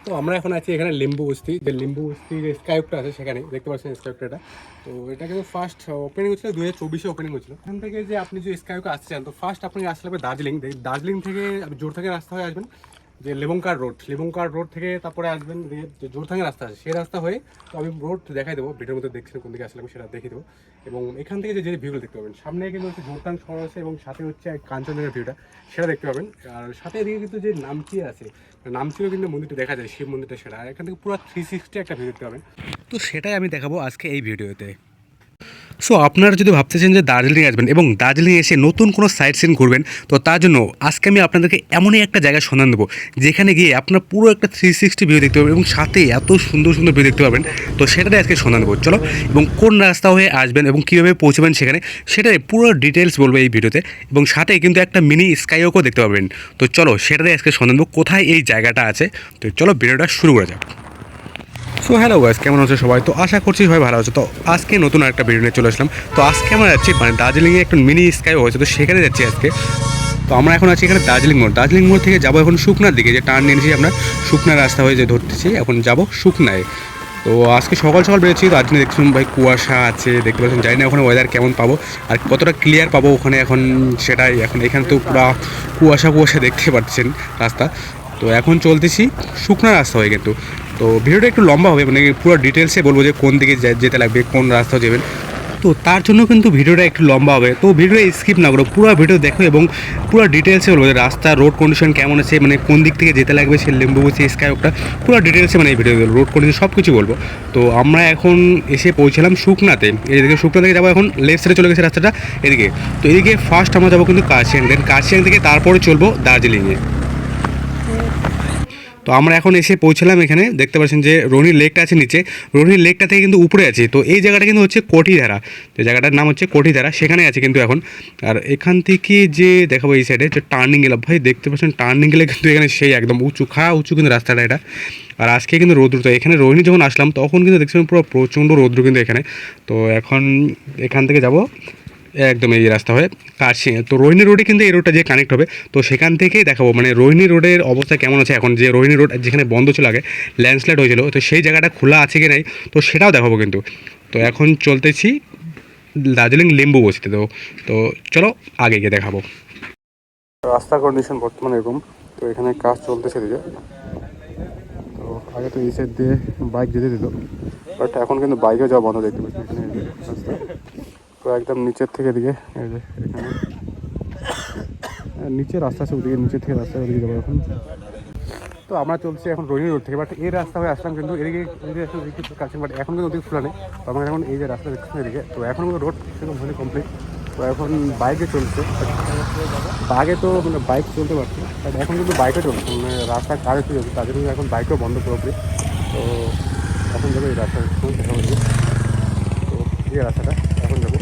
তো আমরা এখন আছি এখানে লিম্বু বস্তি, যে লিম্বু বস্তি যে স্কাইপটা আছে সেখানে দেখতে পাচ্ছেন স্কাইপটা। তো এটা কিন্তু ফার্স্ট ওপেনিং হচ্ছিল 2024-এ ওপেনিং হচ্ছিল। এখান থেকে যে আপনি যে স্কাইপে আসতে চান, তো ফার্স্ট আপনি আসতে হবে দার্জিলিং। দার্জিলিং থেকে আপনি জোরথাংয়ের রাস্তা হয়ে আসবেন, যে লেবুংকার রোড থেকে তারপরে আসবেন যে জোরথাংয়ের রাস্তা আছে সেই রাস্তা হয়ে। তো আমি রোড দেখাই দেবো, ভিডিওর মধ্যে দেখছেন কোন দিকে আসলে আমি সেটা দেখিয়ে দেবো। এবং এখান থেকে যে ভিউগুলো দেখতে পাবেন, সামনে কিন্তু হচ্ছে জোরথাং শহর আছে এবং সাথে হচ্ছে কাঞ্চনজঙ্ঘার ভিউটা সেটা দেখতে পাবেন। আর সাথে এদিকে কিন্তু যে নামচি আছে, নামচিও কিন্তু মন্দিরটা দেখা যায়, শিব মন্দিরটা, সেটা এখান থেকে পুরো 360 একটা ভিউ দেখতে পাবেন। তো সেটাই আমি দেখাবো আজকে এই ভিডিওতে। সো আপনারা যদি ভাবতেছেন যে দার্জিলিং আসবেন এবং দার্জিলিং এসে নতুন কোনো সাইট সিন ঘুরবেন, তো তার জন্য আজকে আমি আপনাদেরকে এমনই একটা জায়গার সন্ধান দেবো যেখানে গিয়ে আপনার পুরো একটা 360 ভিউ দেখতে পাবেন এবং সাথে এত সুন্দর সুন্দর ভিউ দেখতে পাবেন। তো সেটাই আজকে সন্ধান দেবো, চলো। এবং কোন রাস্তা হয়ে আসবেন এবং কীভাবে পৌঁছবেন সেখানে, সেটাই পুরো ডিটেলস বলবো এই ভিডিওতে। এবং সাথে কিন্তু একটা মিনি স্কাইওয়াকও দেখতে পাবেন। তো চলো সেটাই আজকে সন্ধান দেবো কোথায় এই জায়গাটা আছে। তো চলো ভিডিওটা শুরু করা যাক। সো হ্যালো গাইস, কেমন আছে সবাই? তো আশা করছি সবাই ভালো আছে। তো আজকে নতুন একটা ভিডিও নিয়ে চলে আসলাম। তো আজকে আমরা যাচ্ছি মানে দার্জিলিংয়ে একটা মিনি স্কাই হয়েছে, তো সেখানে যাচ্ছি আজকে। তো আমরা এখন আছি এখানে দার্জিলিং মোড় থেকে যাবো এখন শুকনার দিকে, যে টার্ন নিয়েছি আমরা শুকনার রাস্তা হয়ে যে ধরতেছি, এখন যাবো শুকনায়। তো আজকে সকাল সকাল বেরোচ্ছি, দার্জিলিং দেখছিলাম ভাই কুয়াশা আছে দেখতে পাচ্ছেন, জানি না ওখানে ওয়েদার কেমন পাবো আর কতটা ক্লিয়ার পাবো ওখানে এখন, সেটাই এখন এখানে তো পুরো কুয়াশা দেখতে পাচ্ছেন রাস্তা। তো এখন চলতেছি শুকনো রাস্তা হয়ে কিন্তু। তো ভিডিওটা একটু লম্বা হবে, মানে পুরো ডিটেলসে বলবো যে কোন দিকে যেতে লাগবে, কোন রাস্তা যাবেন। তো তার জন্য কিন্তু ভিডিওটা একটু লম্বা হবে, তো ভিডিও স্কিপ না করো, পুরো ভিডিও দেখো এবং পুরো ডিটেলসে বলবো যে রাস্তা রোড কন্ডিশন কেমন আছে, মানে কোন দিক থেকে যেতে লাগবে সেই লিম্বুবুসি স্কাইওয়াকটা পুরো ডিটেলসে মানে এই ভিডিও রোড কন্ডিশন সব কিছু বলবো। তো আমরা এখন এসে পৌঁছলাম শুকনাতে, এদিকে শুকনা থেকে যাবো এখন লেফট সাইডে চলে গেছে রাস্তাটা এদিকে। তো এদিকে ফার্স্ট আমরা যাবো কিন্তু কার্শিয়াং, দেন কার্শিয়াং থেকে তারপরে চলবো দার্জিলিংয়ে। তো আমরা এখন এসে পৌঁছলাম এখানে, দেখতে পাচ্ছেন যে রোহিণী লেকটা আছে নিচে, রোহিণী লেকটা থেকে কিন্তু উপরে আছে। তো এই জায়গাটা কিন্তু হচ্ছে কোঠিধারা, তো জায়গাটার নাম হচ্ছে কোঠিধারা, সেখানে আছে কিন্তু এখন। আর এখান থেকে যে দেখাবো এই সাইডে যে টার্নিং গেলে, ভাই দেখতে পাচ্ছেন টার্নিং গেলে কিন্তু এখানে সেই একদম উঁচু কিন্তু রাস্তাটা এটা। আর আজকে কিন্তু রৌদ্র, তো এখানে রোহিণী যখন আসলাম তখন কিন্তু দেখছিলাম পুরো প্রচণ্ড রৌদ্র কিন্তু এখানে। তো এখন এখান থেকে যাব একদম এই রাস্তা হয়ে কার্শিয়াং। তো রোহিণী রোডে কিন্তু এই রোডটা যে কানেক্ট হবে, তো সেখান থেকেই দেখাবো মানে রোহিণী রোডের অবস্থা কেমন আছে এখন, যে রোহিণী রোড যেখানে বন্ধ ছিল আগে, ল্যান্ডস্লাইড হয়েছিল, তো সেই জায়গাটা খোলা আছে কি নাই তো সেটাও দেখাবো কিন্তু। তো এখন চলতেছি দার্জিলিং লিম্বু বসতে, তো তো চলো আগে গিয়ে দেখাবো। রাস্তা কন্ডিশন বর্তমানে এরকম, তো এখানে কাজ চলতেছে দিকে। তো আগে তো এই সাইড দিয়ে বাইক যেতে দিত, বাট এখন কিন্তু বাইকেও যাওয়া বন্ধ দেখতে পাচ্ছি এখানে রাস্তা। তো একদম নিচের থেকে দিকে এই যে এখানে নিচে রাস্তা আছে, ওদিকে নিচের থেকে রাস্তা ওদিকে যাবো এখন। তো আমরা চলছি এখন রোহিণী রোড থেকে, বাট এই রাস্তা হয়ে আসলাম কিন্তু এদিকে কাছে, বাট এখন কিন্তু ওদিকে খোলা নেই। তো আমরা এখন এই যে রাস্তা দেখছি এদিকে, তো এখন কিন্তু রোড সেরকম হলে কমপ্লিট। তো এখন বাইকে চলছে, আগে তো মানে বাইক চলতে পারছে, বাট এখন কিন্তু বাইকও চলছে, মানে রাস্তা কাজ হচ্ছে চলছে, তার জন্য এখন বাইকও বন্ধ পুরোপুরি। তো এখন যাবো এই রাস্তা, তো এই রাস্তাটা এখন যাবো।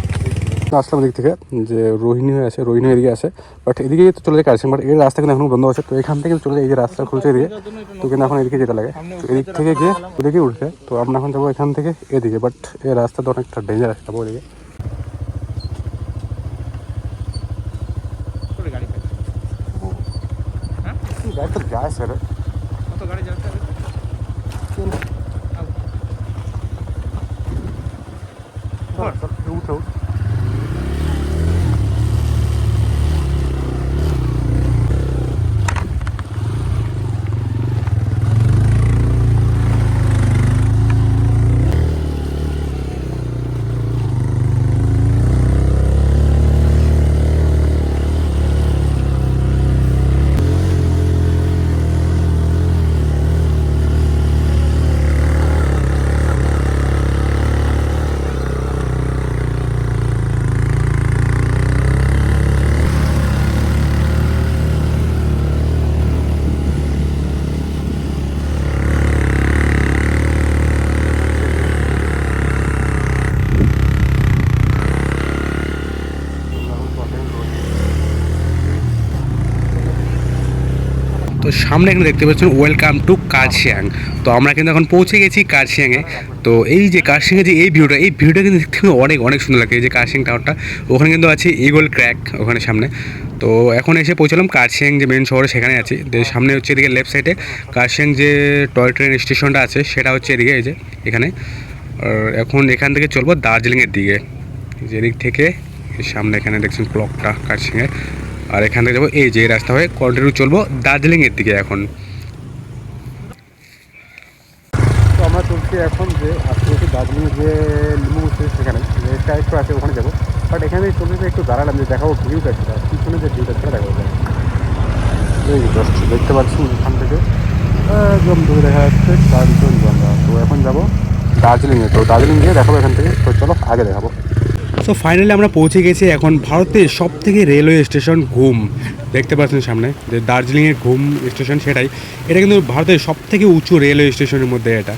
আসলাম দিক থেকে যে রোহিণী হয়ে আছে, রোহিণী এদিকে আছে, বাট এদিকে তো চলে যায় কাছে, বাট এই রাস্তা কিন্তু এখন বন্ধ আছে। তো এখান থেকে চলে যায় এই যে রাস্তা খুলছে এদিকে, তো কিন্তু এখন এদিকে যেতে লাগে, তো এদিক থেকে গিয়ে ওদিকে উঠছে। তো আমরা এখন যাবো এখান থেকে এদিকে, বাট এই রাস্তাটা অনেকটা ডেঞ্জারাস, যাবো ওদিকে। গাড়ি তো যায় স্যার, গাড়ি যাচ্ছে উঠো। সামনে এখানে দেখতে পাচ্ছেন ওয়েলকাম টু কার্শিয়াং। তো আমরা কিন্তু এখন পৌঁছে গেছি কার্শিয়াংয়ে। তো এই যে কার্শিয়াংয়ে যে এই ভিউটা কিন্তু দেখতে অনেক অনেক সুন্দর লাগে। এই যে কার্শিয়াং টাওয়ারটা, ওখানে কিন্তু আছে ইগল ক্র্যাক ওখানে সামনে। তো এখন এসে পৌঁছলাম কার্শিয়াং যে মেন শহরে, সেখানে আছি। সামনে হচ্ছে এদিকে লেফট সাইডে কার্শিয়াং যে টয় ট্রেন স্টেশনটা আছে সেটা হচ্ছে এদিকে, এই যে এখানে। আর এখন এখান থেকে চলবো দার্জিলিংয়ের দিকে। যে দিক থেকে সামনে এখানে দেখছেন ক্লকটা কার্শিয়াংয়ের। আর এখান থেকে যাবো এই যে রাস্তা হয়ে কন্টিনিউ চলবো দার্জিলিংয়ের দিকে এখন। তো আমরা চলছি এখন যে আজকে হচ্ছে দার্জিলিংয়ের যে লিম্বু হচ্ছে সেখানে রেস্টটা একটু আছে, ওখানে যাবো। বাট এখানে চলতে একটু দাঁড়ালাম যে দেখাবো ভিউটা সেটা পিছনে যে ভিউটা সেটা দেখাবো। এই জাস্ট দেখতে পাচ্ছি এখান থেকে একদম দূরে দেখা যাচ্ছে কাঞ্চনজঙ্ঘা। তো এখন যাবো দার্জিলিংয়ে। তো দার্জিলিং গিয়ে দেখাবো এখান থেকে। তো চলো আগে দেখাবো। সো ফাইনালি আমরা পৌঁছে গেছি এখন ভারতের সব থেকে রেলওয়ে স্টেশন ঘুম। দেখতে পাচ্ছেন সামনে যে দার্জিলিংয়ের ঘুম স্টেশন, সেটাই। এটা কিন্তু ভারতের সব থেকে উঁচু রেলওয়ে স্টেশনের মধ্যে এটা।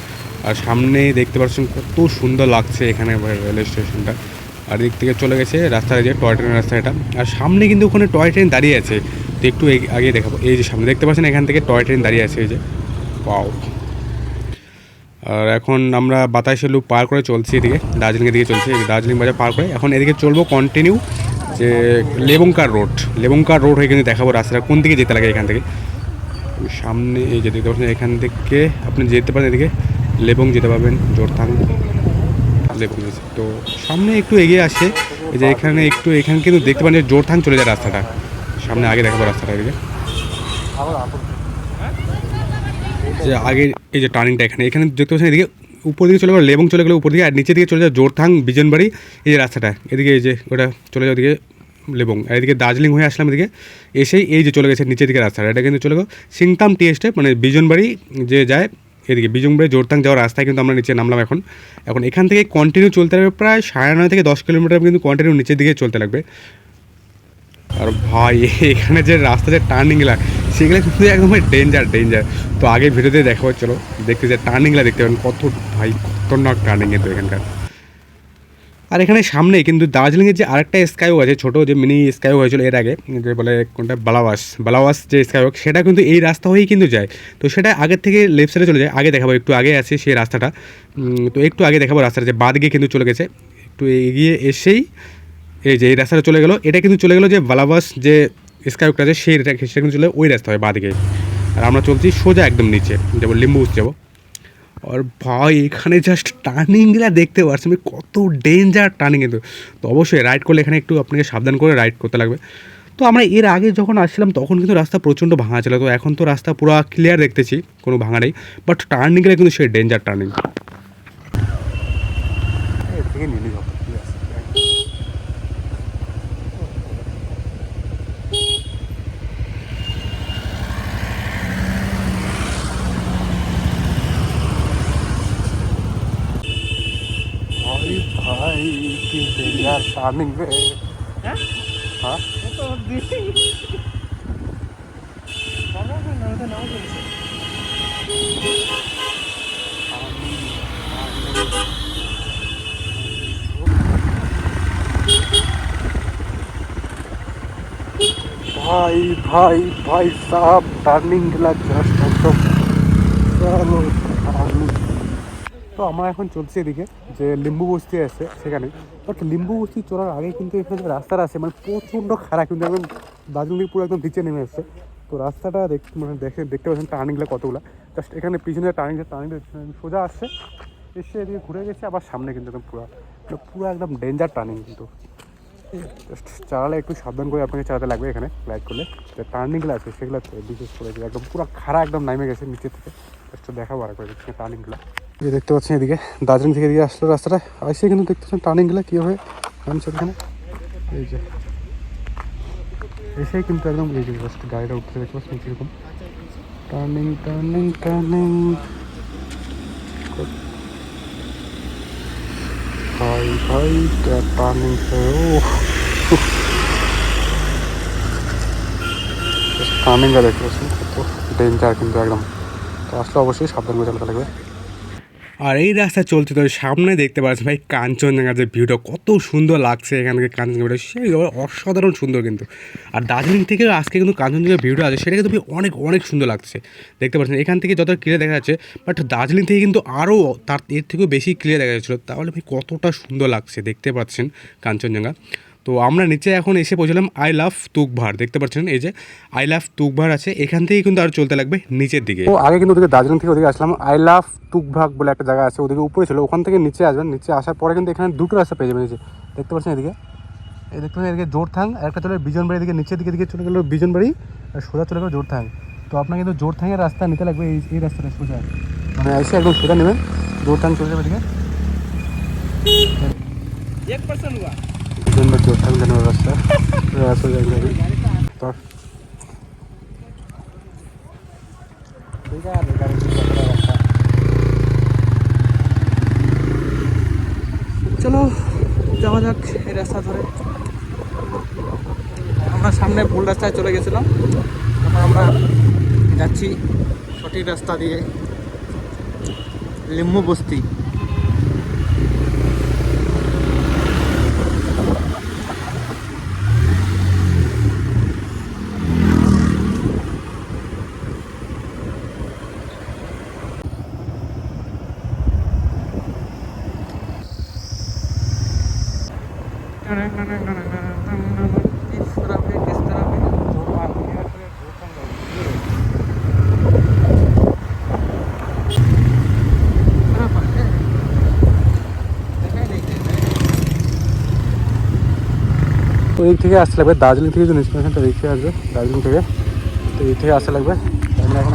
আর সামনে দেখতে পাচ্ছেন কত সুন্দর লাগছে এখানে রেলওয়ে স্টেশনটা। আর দিক থেকে চলে গেছে রাস্তায় যে টয় ট্রেনের রাস্তা এটা। আর সামনে কিন্তু ওখানে টয় ট্রেন দাঁড়িয়ে আছে। তো একটু আগে দেখাবো। এই যে সামনে দেখতে পাচ্ছেন এখান থেকে টয় ট্রেন দাঁড়িয়ে আছে, এই যে পাও। আর এখন আমরা বাতাসের লুপ পার করে চলছি এদিকে, দার্জিলিংয়ের দিকে চলছি। দার্জিলিং বাজার পার করে এখন এদিকে চলবো কন্টিনিউ যে লেবুংকার রোড হয়ে কিন্তু দেখাবো রাস্তাটা কোন দিকে যেতে লাগে। এখান থেকে সামনে এই যে দেখতে পাচ্ছেন এখান থেকে আপনি যেতে পারেন এদিকে লেবুং যেতে পারবেন, জোরথাং লেবুং। তো সামনে একটু এগিয়ে আসছে এই যে এখানে কিন্তু দেখতে পারেন যে জোরথাং চলে যায় রাস্তাটা। সামনে আগে দেখাবো রাস্তাটা এদিকে যে আগে এই যে টার্নিংটা এখানে দেখতে পাচ্ছেন। এদিকে উপর দিকে চলে গেলো লেবুং, চলে গেলো উপর দিকে। আর নিচের দিকে চলে যায় জোরথাং বিজনবাড়ি, এই যে রাস্তাটা এদিকে, এই যে ওটা চলে যায় ওদিকে লেবুং। আর এদিকে দার্জিলিং হয়ে আসলাম এদিকে এসেই এই যে চলে গেছে নিচের দিকে রাস্তাটা। এটা কিন্তু চলে গেলো সিংতাম টি স্টেপ, মানে বিজনবাড়ি যে যায় এদিকে বিজনবাড়ি জোরথাং যাওয়ার রাস্তায় কিন্তু আমরা নিচে নামলাম এখন। এখান থেকে কন্টিনিউ চলতে লাগবে প্রায় 9.5 থেকে 10 কিলোমিটার কিন্তু কন্টিনিউ নিচের দিকে চলতে লাগবে। আর ভাই এখানে যে রাস্তা যে টার্নিংগুলো সেগুলো কিন্তু একদম ডেঞ্জার। তো আগে ভিডিওতে দেখা হচ্ছিল, দেখতে যে টার্নিংগুলো দেখতে পাবেন কত ভাই খতরনাক টার্নিং কিন্তু এখানকার। আর এখানে সামনে কিন্তু দার্জিলিংয়ের যে আরেকটা স্কাইওয়াক আছে, ছোটো যে মিনি স্কাইওয়াক হয়েছিল এর আগে, যে বলে কোনটা বালাওয়াস যে স্কাইওয়াক, সেটা কিন্তু এই রাস্তা হয়েই কিন্তু যায়। তো সেটা আগের থেকে লেফট সাইডে চলে যায়। আগে দেখাবো, একটু আগে আছে সেই রাস্তাটা। তো একটু আগে দেখাবো রাস্তাটা যে বাঁ দিকে কিন্তু চলে গেছে। একটু এগিয়ে এসেই এই যে এই রাস্তাটা চলে গেলো। এটা কিন্তু চলে গেলো যে বালাওয়াস যে স্কাইওয়াকটা আছে সেটা কিন্তু চলে ওই রাস্তা হয় বাঁ দিকে। আর আমরা চলছি সোজা একদম নিচে যাবো, লিম্বু যাবো। আর ভাই এখানে জাস্ট টার্নিংগুলো দেখতে পাচ্ছি আমি, কত ডেঞ্জার টার্নিং কিন্তু। তো অবশ্যই রাইড করলে এখানে একটু আপনাকে সাবধান করে রাইড করতে লাগবে। তো আমরা এর আগে যখন আসছিলাম তখন কিন্তু রাস্তা প্রচণ্ড ভাঙা ছিল। তো এখন তো রাস্তা পুরো ক্লিয়ার দেখতেছি, কোনো ভাঙা নেই। বাট টার্নিংগুলো কিন্তু সেই ডেঞ্জার টার্নিং। भाई की डेंजर टार्निंग पे हाँ भाई साहब টার্নিং গুলা জাস্ট একদম। তো আমরা এখন চলছি এদিকে যে লিম্বু বস্তি আছে সেখানে। বাট লিম্বু বস্তি চলার আগে কিন্তু এখানে যে রাস্তাটা আছে মানে প্রচণ্ড খারাপ, কিন্তু একদম দার্জিলিং থেকে পুরো একদম নিচে নেমে আসছে। তো রাস্তাটা দেখতে পাচ্ছেন টার্নিংগুলো কতগুলো। জাস্ট এখানে পিছনে টার্নিংটা সোজা আসছে, এসে এদিকে ঘুরে গেছে আবার সামনে কিন্তু একদম পুরো একদম ডেঞ্জার টার্নিং। কিন্তু জাস্ট চালালে একটু সাবধান করে আপনাকে চালাতে লাগবে এখানে রাইড করলে। যে টার্নিংগুলো আছে সেগুলো বিশেষ করে একদম পুরো খারাপ একদম নামে গেছে নিচে থেকে। জাস্ট দেখাবো আর করে টার্নিংগুলো। যে দেখতে পাচ্ছেন এদিকে দার্জিলিং থেকে এদিকে আসলো রাস্তাটা আসছে, কিন্তু দেখতে পাচ্ছেন টার্নিংগুলো কীভাবে নামছে এখানে। এই যে এসেই কিন্তু একদম এই যে জাস্ট গাড়িটা উঠতে দেখতে পাচ্ছেন কীরকম টার্নিং। भाई क्या टार्निंग है, টার্নিং দেখতে পাচ্ছেন কত ডেঞ্জার কিন্তু একদম। তো আসলে অবশ্যই সাবধান করে চালাতে লাগবে। আর এই রাস্তা চলছে তো সামনে দেখতে পাচ্ছেন ভাই কাঞ্চনজঙ্ঘার যে ভিউটা কত সুন্দর লাগছে এখান থেকে কাঞ্চনজঙ্ঘাটা সেই অসাধারণ সুন্দর কিন্তু। আর দার্জিলিং থেকে আজকে কিন্তু কাঞ্চনজঙ্ঘার ভিউটা আছে সেটা কিন্তু অনেক অনেক সুন্দর লাগছে দেখতে পাচ্ছেন। এখান থেকে যত ক্লিয়ার দেখা যাচ্ছে বাট দার্জিলিং থেকে কিন্তু আরও তার এর থেকেও বেশি ক্লিয়ার দেখা যাচ্ছিলো। তাহলে ভাই কতটা সুন্দর লাগছে দেখতে পাচ্ছেন কাঞ্চনজঙ্ঘা। তো আমরা নিচে এখন এসে পৌঁছলাম আই লাভ তুকভার, দেখতে পাচ্ছেন এই যে আই লাভ তুকভার আছে, এখান থেকেই কিন্তু আর চলতে লাগবে নিচের দিকে। তো আগে কিন্তু ওদিকে দার্জিলিং থেকে ওদিকে আসলাম, আই লাভ তুকভাগ বলে একটা জায়গা আছে ওদিকে উপরে ছিল, ওখান থেকে নিচে আসবেন। নিচে আসার পরে কিন্তু এখানে দুটো রাস্তা পেয়ে যাবেন, এই যে দেখতে পাচ্ছেন এদিকে, এই দেখতে পাচ্ছেন এদিকে জোরথাং, একটা চলে বিজনবাড়ি দিকে, নিচের দিকে চলে গেলো বিজনবাড়ি, আর সোজা চলে গেলো জোরথাং। তো আপনার কিন্তু জোরথাংয়ের রাস্তা নিতে লাগবে, এই রাস্তাটা সোজা মানে এসে একদম সোজা নেবেন, জোরথাং চলে যাবে এদিকে। জোরথাং জানার রাস্তা সোজা তো চলো যাওয়া যাক এই রাস্তা ধরে। আমরা সামনে ভুল রাস্তায় চলে গেছিলাম, এখন আমরা যাচ্ছি সঠিক রাস্তা দিয়ে লিম্বু বস্তি। তো এই থেকে আসতে লাগবে দার্জিলিং থেকে, যে ইনস্পিরেশনটা রেখে আসবে দার্জিলিং থেকে, তো এই থেকে আসতে লাগবে। আমরা এখন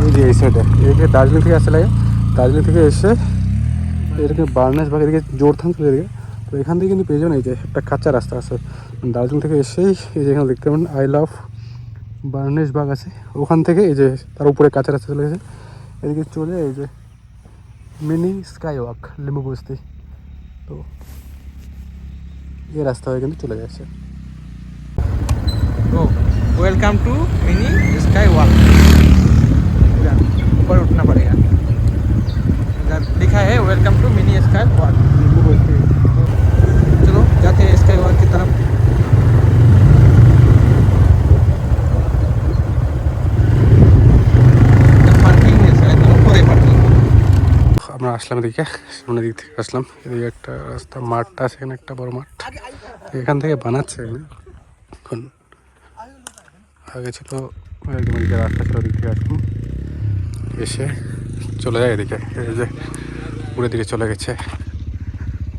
এই যে এই সাইডে এই থেকে দার্জিলিং থেকে আসতে লাগে, দার্জিলিং থেকে এসে এদিকে বার্নেসবাগ এদিকে জোরথাং চলে এদিকে। তো এখান থেকে কিন্তু পেয়ে যাবেন এই যে একটা কাঁচা রাস্তা আছে দার্জিলিং থেকে এসেই, এই যে এখানে দেখতে পাবেন আই লাভ বার্নেসবাগ আছে, ওখান থেকে এই যে তার উপরে কাঁচা রাস্তা চলে গেছে, এদিকে চলে এই যে মিনি স্কাই ওয়াক লিম্বু বস্তি। তো এই রাস্তা হয়ে কিন্তু চলে যাচ্ছে। तो welcome to mini sky walk. ऊपर उठना पड़ेगा, इधर लिखा है welcome to mini sky walk. चलो जाते हैं स्काई वॉक की तरफ। पार्किंग है शायद, ऊपर है पार्किंग। আমরা আসলাম এদিকে, সামনের দিক থেকে আসলাম, এদিকে একটা রাস্তা মাঠটা আছে, এখানে একটা বড় মাঠ, এখান থেকে বানাচ্ছে এখন। আগে ছিল একদম এদিকে রাস্তা ছিল, দিক থেকে আসলাম এসে চলে যায় এদিকে, এই যে উপরের দিকে চলে গেছে।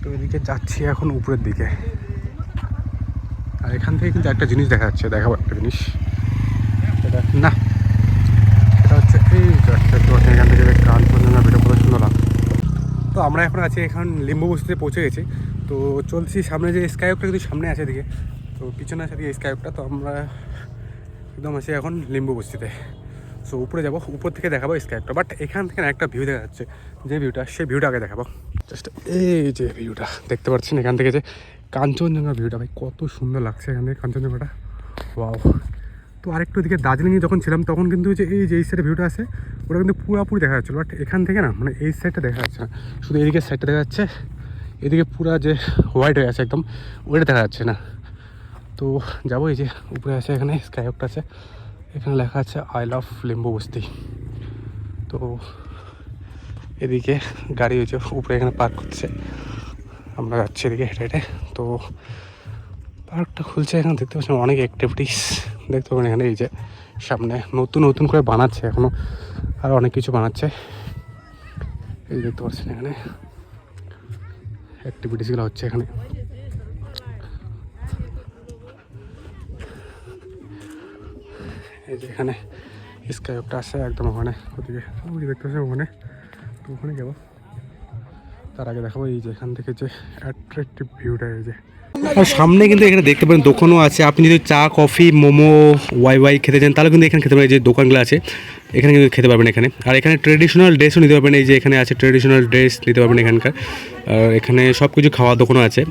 তো এদিকে যাচ্ছি এখন উপরের দিকে, আর এখান থেকে কিন্তু একটা জিনিস দেখা যাচ্ছে, দেখাবো একটা জিনিস, এটা না এটা হচ্ছে এই এখান থেকে কাঞ্চনজঙ্ঘা ভিডিও কত সুন্দর লাগছে। তো আমরা এখন আছি এখন লিম্বু বস্তিতে পৌঁছে গেছি। তো চলছি সামনে যে স্কাইওয়াকটা কিন্তু সামনে আছে এদিকে, তো পিছনে আছে এদিকে স্কাইওয়াকটা। তো আমরা একদম আছি এখন লিম্বু বস্তিতে। সো উপরে যাবো, উপর থেকে দেখাবো স্কাইওয়াকটা, বাট এখান থেকে একটা ভিউ দেখা যাচ্ছে, যে ভিউটা সেই ভিউটা আগে দেখাবো। জাস্ট এই যে ভিউটা দেখতে পাচ্ছেন এখান থেকে, যে কাঞ্চনজঙ্ঘা ভিউটা ভাই কত সুন্দর লাগছে এখান থেকে কাঞ্চনজঙ্ঘাটা, ওয়াও। তো আরেকটু এদিকে দার্জিলিংয়ে যখন ছিলাম তখন কিন্তু যে এই যে এই সাইডে ভিউটা আছে ওটা কিন্তু পুরোপুরি দেখা যাচ্ছিলো, বাট এখান থেকে না মানে এই সাইডটা দেখা যাচ্ছে না, শুধু এদিকের সাইডটা দেখা যাচ্ছে, এদিকে পুরো যে হোয়াইট হয়ে আছে একদম ওইটা দেখা যাচ্ছে না। তো যাবো, এই যে উপরে আছে এখানে স্কাইওয়াকটা আছে, এখানে লেখা আছে আই লাভ লিম্বু বস্তি। তো এদিকে গাড়ি হয়েছে উপরে এখানে পার্ক করছে, আমরা যাচ্ছি এদিকে হেঁটে হেঁটে। তো পার্কটা খুলছে, এখানে দেখতে পাচ্ছেন অনেক অ্যাক্টিভিটিস দেখতে পাবেন এখানে, এই যে সামনে নতুন নতুন করে বানাচ্ছে এখনও, আর অনেক কিছু বানাচ্ছে, এই দেখতে পাচ্ছেন এখানে অ্যাক্টিভিটিসগুলো হচ্ছে এখানে। এই যে এখানে স্কাইওয়াকটা আছে একদম ওখানে, ওদিকে ওই দেখতে পাচ্ছেন ওখানে, তো ওখানে যাবো। তার আগে দেখাবো এই যে এখান থেকে যে অ্যাট্রাকটিভ ভিউটা, এই যে আর সামনে কিন্তু এখানে দেখতে পারেন দোকানও আছে, আপনি যদি চা কফি মোমো ওয়াই খেতে চান তাহলে কিন্তু এখানে খেতে পারেন, যে দোকানগুলো আছে এখানে কিন্তু খেতে পারবেন এখানে। আর এখানে ট্রেডিশনাল ড্রেসও নিতে পারবেন, এই যে এখানে আছে ট্রেডিশনাল ড্রেস নিতে পারবেন এখানকার। আর এখানে সব কিছু খাওয়ার দোকানও আছে।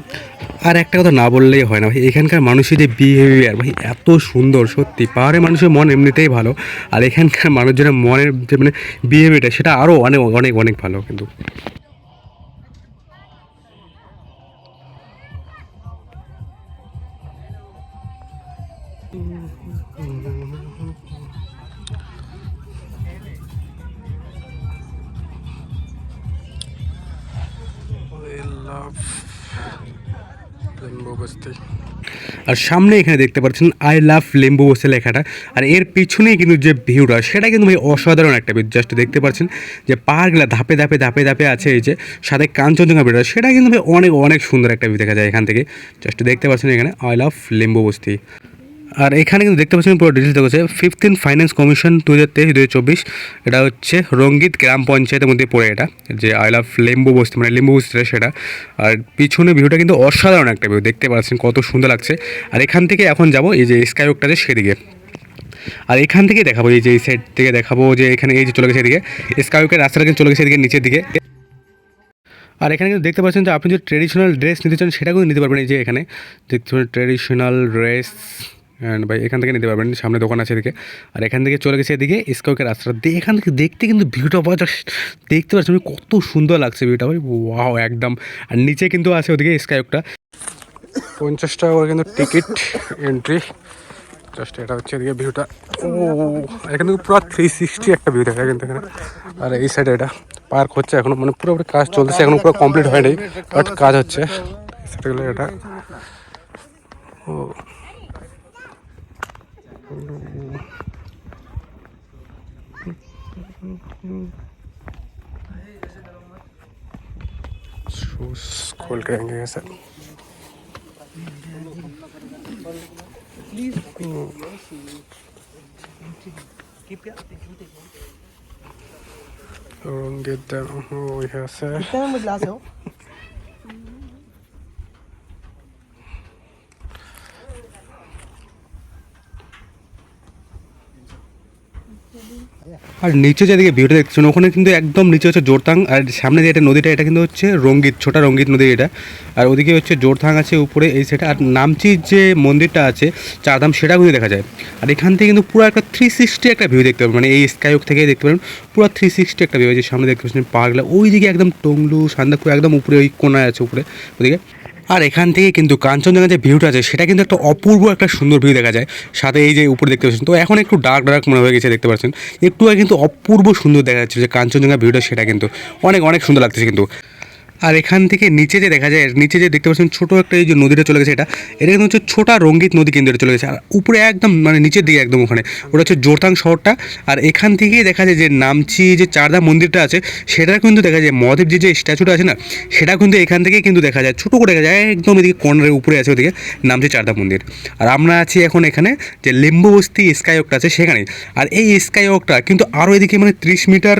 আর একটা কথা না বললেই হয় না ভাই, এখানকার মানুষের যে বিহেভিয়ার ভাই এত সুন্দর সত্যি। পাহাড়ের মানুষের মন এমনিতেই ভালো, আর এখানকার মানুষজনের মনের যে মানে বিহেভিয়ারটা সেটা আরও অনেক অনেক অনেক ভালো কিন্তু। আর সামনে এখানে দেখতে পাচ্ছেন আই লাভ লেম্বু বসে লেখাটা, আর এর পিছনেই কিন্তু যে ভিউটা সেটা কিন্তু ভাই অসাধারণ একটা ভিউ। জাস্ট দেখতে পাচ্ছেন যে পাহাড়গুলো ধাপে ধাপে ধাপে ধাপে আছে, এই যে সাথে কাঞ্চনজঙ্ঘা ভিউটা সেটা কিন্তু ভাই অনেক অনেক সুন্দর একটা ভিউ দেখা যায় এখান থেকে। জাস্ট দেখতে পাচ্ছেন এখানে আই লাভ লেম্বু বস্তি। আর এখানে কিন্তু দেখতে পাচ্ছেন পুরো ডিটেলস দেওয়া আছে 15th ফাইন্যান্স কমিশন 2023-2024। এটা হচ্ছে রঙ্গিত গ্রাম পঞ্চায়েতের মধ্যে পড়ে এটা, যে আই লাভ লেম্বু বস্তি মানে লেম্বু বস্তিটা সেটা। আর পিছনে ভিউটা কিন্তু অসাধারণ একটা ভিউ, দেখতে পাচ্ছেন কত সুন্দর লাগছে। আর এখান থেকে এখন যাব এই যে স্কাইওয়াকটা আছে সেদিকে, আর এখান থেকে দেখাবো এই যে এই সাইড থেকে দেখাবো যে এখানে এই যে চলে গেছে এদিকে স্কাইওয়াকের রাস্তাটা কিন্তু চলে গেছে এদিকে নিচের দিকে। আর এখানে কিন্তু দেখতে পাচ্ছেন যে আপনি যদি ট্রেডিশনাল ড্রেস নিতে চান সেটা কিন্তু নিতে পারবেন, এই যে এখানে দেখতে পাচ্ছেন ট্রেডিশনাল ড্রেস অ্যান্ড ভাই এখান থেকে নিতে পারবেন, সামনে দোকান আছে এদিকে। আর এখান থেকে চলে গেছে এদিকে স্কাইওয়াকের রাস্তাটা দিয়ে, এখান থেকে দেখতে কিন্তু ভিউটা জাস্ট দেখতে পাচ্ছেন কত সুন্দর লাগছে ভিউটা ভাই, ওয়াও একদম। আর নিচে কিন্তু আছে ওদিকে স্কাইওয়াকটা, 50 টাকা করে কিন্তু টিকিট এন্ট্রি। জাস্ট এটা হচ্ছে এদিকে ভিউটা, ও এখানে পুরো 360 একটা ভিউ দেখা যায় কিন্তু এখানে। আর এই সাইডে এটা পার্ক হচ্ছে এখনো, মানে পুরোপুরি কাজ চলতেছে এখনো, পুরো কমপ্লিট হয়নি বাট কাজ হচ্ছে। সেটা গেলে এটা ও खोल के आएंगे sir. Get them. Oh, yes, sir. कितने में ग्लास है वो? আর নিচে যেদিকে ভিউটা দেখছেন ওখানে কিন্তু একদম নিচে হচ্ছে জোরথাং, আর সামনে যে এটা নদীটা এটা কিন্তু হচ্ছে রঙ্গিত, ছোটা রঙ্গিত নদী এটা। আর ওদিকে হচ্ছে জোরথাং আছে উপরে এই সাইডে। আর নামচির যে মন্দিরটা আছে চারধাম সেটা কিন্তু দেখা যায়। আর এখান থেকে কিন্তু পুরো একটা 360 একটা ভিউ দেখতে পাবেন, মানে এই স্কাইওয়াক থেকে দেখতে পাবেন পুরো 360 একটা ভিউ আছে। সামনে দেখতে পাচ্ছেন পাহাড়গুলো, ওইদিকে একদম টংলু সান্দাকপুর একদম উপরে ওই কোনায় আছে উপরে ওদিকে। আর এখান থেকে কিন্তু কাঞ্চনজঙ্ঘার যে ভিউটা আছে সেটা কিন্তু একটা অপূর্ব একটা সুন্দর ভিউ দেখা যায়। সাথে এই যে উপরে দেখতে পাচ্ছেন তো এখন একটু ডার্ক ডার্ক মনে হয়ে গেছে দেখতে পাচ্ছেন, একটু আগে কিন্তু অপূর্ব সুন্দর দেখা যাচ্ছে যে কাঞ্চনজঙ্ঘা ভিউটা সেটা কিন্তু অনেক অনেক সুন্দর লাগতেছে কিন্তু। আর এখান থেকে নিচে যে দেখা যায়, নিচে যে দেখতে পাচ্ছেন ছোটো একটা এই যে নদীটা চলে গেছে এটা কিন্তু হচ্ছে ছোটা রঙ্গিত নদী কিন্তু এটা চলে গেছে। আর উপরে একদম মানে নিচের দিকে একদম ওখানে ওটা হচ্ছে জোরথাং শহরটা। আর এখান থেকেই দেখা যায় যে নামচি যে চারধাম মন্দিরটা আছে সেটা কিন্তু দেখা যায়, মহাদেবজি যে স্ট্যাচুটা আছে না সেটা কিন্তু এখান থেকেই কিন্তু দেখা যায়, ছোটো করে দেখা যায় একদম এদিকে কর্নারের উপরে আছে ওদিকে নামচি চারধাম মন্দির। আর আমরা আছি এখন এখানে যে লেম্বু বস্তি স্কাইওয়াকটা আছে সেখানে। আর এই স্কাইওয়াকটা কিন্তু আরও এদিকে মানে 30 মিটার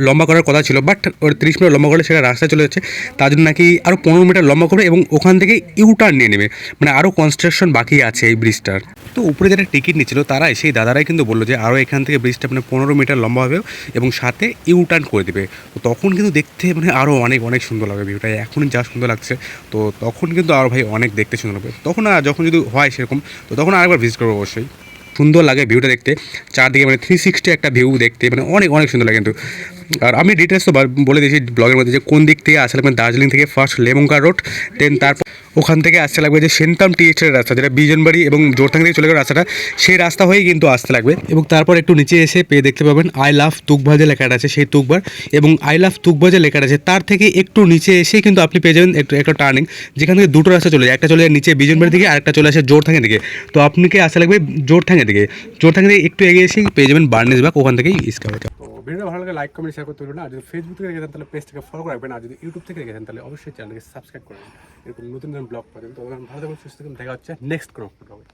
লম্বা করার কথা ছিল, বাট ওর 30 মিটার লম্বা করলে সেটা রাস্তায় চলে যাচ্ছে, তার জন্য নাকি আরও 15 মিটার লম্বা করবে এবং ওখান থেকে ইউটার্ন নিয়ে নেবে, মানে আরও কনস্ট্রাকশন বাকি আছে এই ব্রিজটার। তো উপরে যারা টিকিট নিচ্ছিল তারাই সেই দাদারাই কিন্তু বললো যে আরও এখান থেকে ব্রিজটা মানে 15 মিটার লম্বা হবে এবং সাথে ইউটার্ন করে দেবে। তো তখন কিন্তু দেখতে মানে আরও অনেক অনেক সুন্দর লাগবে ভিউটা, এখনই যা সুন্দর লাগছে তো তখন কিন্তু আরও ভাই অনেক দেখতে সুন্দর লাগবে তখন। আর যখন যদি হয় সেরকম তো তখন আরেকবার ভিজিট করবো অবশ্যই। সুন্দর লাগে ভিউটা দেখতে, চারদিকে মানে 360 একটা ভিউ দেখতে মানে অনেক অনেক সুন্দর লাগে কিন্তু। আর আমি ডিটেলস তো বলে দিয়েছি ব্লগের মধ্যে যে কোন দিক থেকে আসা লাগবে। দার্জিলিং থেকে ফার্স্ট লেমঙ্কা রোড, দেন তারপর ওখান থেকে আসতে লাগবে যে সেন্তাম টি এস্টেটের রাস্তা, যেটা বিজনবাড়ি এবং জোরথাং থেকে চলে গেল রাস্তাটা, সেই রাস্তা হয়েই কিন্তু আসতে লাগবে। এবং তারপর একটু নিচে এসে পেয়ে দেখতে পাবেন আই লাভ তুকভা যে লেখাটা আছে সেই তুকবার, এবং আই লাভ তুকভা যে লেখাটা আছে তার থেকে একটু নিচে এসে কিন্তু আপনি পেয়ে যাবেন একটা টার্নিং, যেখান থেকে দুটো রাস্তা চলে যায়, একটা চলে যায় নিচে বিজনবাড়ি দিকে আর একটা চলে আসে জোরথাংয়ের দিকে। তো আপনাকে আসা লাগবে জোরথাংয়ের দিকে, জোরথাং থেকে একটু এগিয়ে এসেই পেয়ে যাবেন বার্নেসবাগ, ওখান থেকেই স্কাইওয়াক। তো ভিডিওটা ভালো লাগে লাইক কমেন্ট শেয়ার করতে ভুলবেন না। আর যদি ফেসবুক থেকে গেছেন তাহলে পেজটাকে ফলো রাখবেন, আর যদি ইউটিউব থেকে গেছেন তাহলে অবশ্যই চ্যানেলকে সাবস্ক্রাইব করবেন এরকম নতুন নতুন ব্লগ পাবেন। তো ভালো থাকুন, সুস্থ থাকুন, দেখা হচ্ছে নেক্সট কোনো ব্লগে।